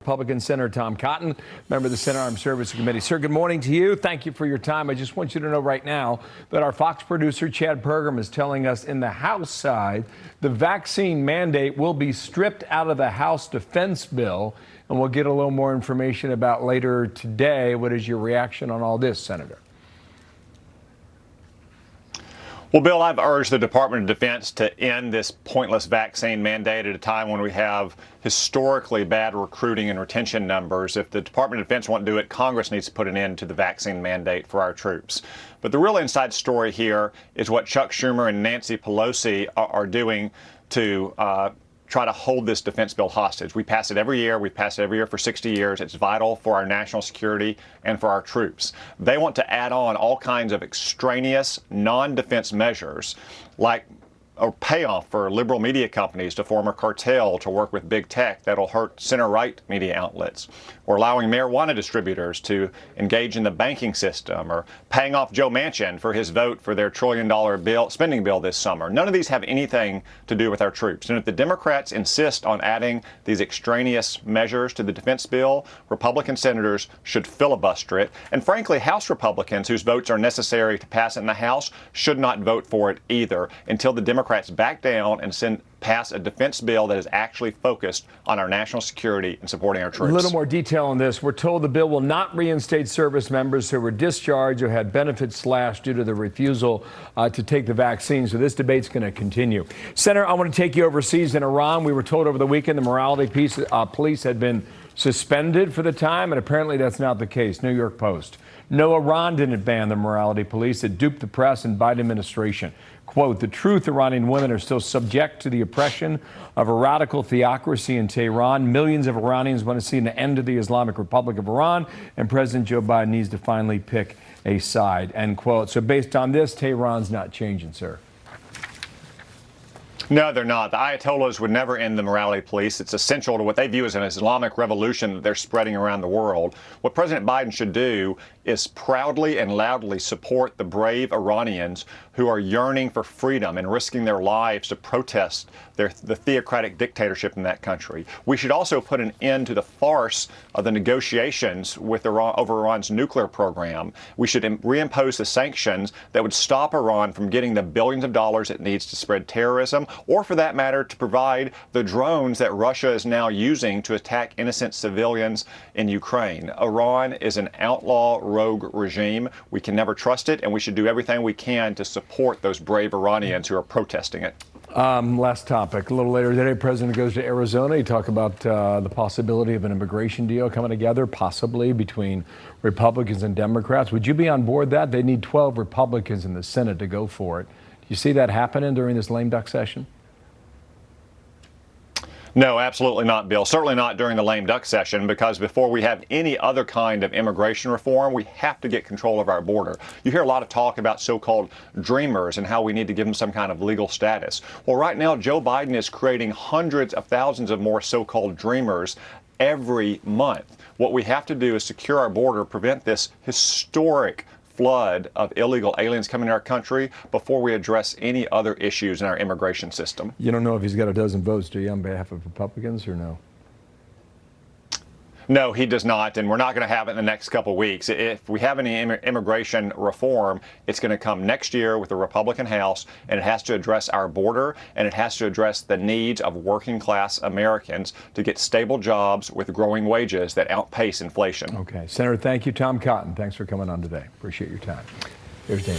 Republican Senator Tom Cotton, member of the Senate Armed Services Committee. Sir, good morning to you. Thank you for your time. I just want you to know right now that our Fox producer, Chad Pergram, is telling us in the House side, the vaccine mandate will be stripped out of the House defense bill, and we'll get a little more information about later today. What is your reaction on all this, Senator? Well, Bill, I've urged the Department of Defense to end this pointless vaccine mandate at a time when we have historically bad recruiting and retention numbers. If the Department of Defense won't do it, Congress needs to put an end to the vaccine mandate for our troops. But the real inside story here is what Chuck Schumer and Nancy Pelosi are doing to try to hold this defense bill hostage. We pass it every year. We've passed it every year for 60 years. It's vital for our national security and for our troops. They want to add on all kinds of extraneous non-defense measures like a payoff for liberal media companies to form a cartel to work with big tech that'll hurt center-right media outlets, or allowing marijuana distributors to engage in the banking system, or paying off Joe Manchin for his vote for their trillion-dollar spending bill this summer. None of these have anything to do with our troops. And if the Democrats insist on adding these extraneous measures to the defense bill, Republican senators should filibuster it. And frankly, House Republicans whose votes are necessary to pass it in the House should not vote for it either until the Democrats back down and pass a defense bill that is actually focused on our national security and supporting our troops. A little more detail on this. We're told the bill will not reinstate service members who were discharged or had benefits slashed due to the refusal to take the vaccine. So this debate's going to continue. Senator, I want to take you overseas in Iran. We were told over the weekend the morality police had been suspended for the time, and apparently that's not the case. New York Post. No, Iran didn't ban the morality police. It duped the press and Biden administration. Quote, the truth, Iranian women are still subject to the oppression of a radical theocracy in Tehran. Millions of Iranians want to see an end to the Islamic Republic of Iran, and President Joe Biden needs to finally pick a side, end quote. So based on this, Tehran's not changing, sir. No, they're not. The Ayatollahs would never end the morality police. It's essential to what they view as an Islamic revolution that they're spreading around the world. What President Biden should do is proudly and loudly support the brave Iranians who are yearning for freedom and risking their lives to protest the theocratic dictatorship in that country. We should also put an end to the farce of the negotiations with Iran over Iran's nuclear program. We should reimpose the sanctions that would stop Iran from getting the billions of dollars it needs to spread terrorism, or for that matter, to provide the drones that Russia is now using to attack innocent civilians in Ukraine. Iran is an outlaw rogue regime. We can never trust it, and we should do everything we can to support those brave Iranians who are protesting it. Last topic. A little later today, the president goes to Arizona. You talk about the possibility of an immigration deal coming together, possibly between Republicans and Democrats. Would you be on board that? They need 12 Republicans in the Senate to go for it. Do you see that happening during this lame duck session? No, absolutely not, Bill. Certainly not during the lame duck session, because before we have any other kind of immigration reform, we have to get control of our border. You hear a lot of talk about so-called dreamers and how we need to give them some kind of legal status. Well, right now, Joe Biden is creating hundreds of thousands of more so-called dreamers every month. What we have to do is secure our border, prevent this historic flood of illegal aliens coming to our country before we address any other issues in our immigration system. You don't know if he's got a dozen votes, do you, on behalf of Republicans, or no? No, he does not, and we're not going to have it in the next couple of weeks. If we have any immigration reform, it's going to come next year with the Republican House, and it has to address our border, and it has to address the needs of working-class Americans to get stable jobs with growing wages that outpace inflation. Okay. Senator, thank you. Tom Cotton, thanks for coming on today. Appreciate your time. Here's Dana.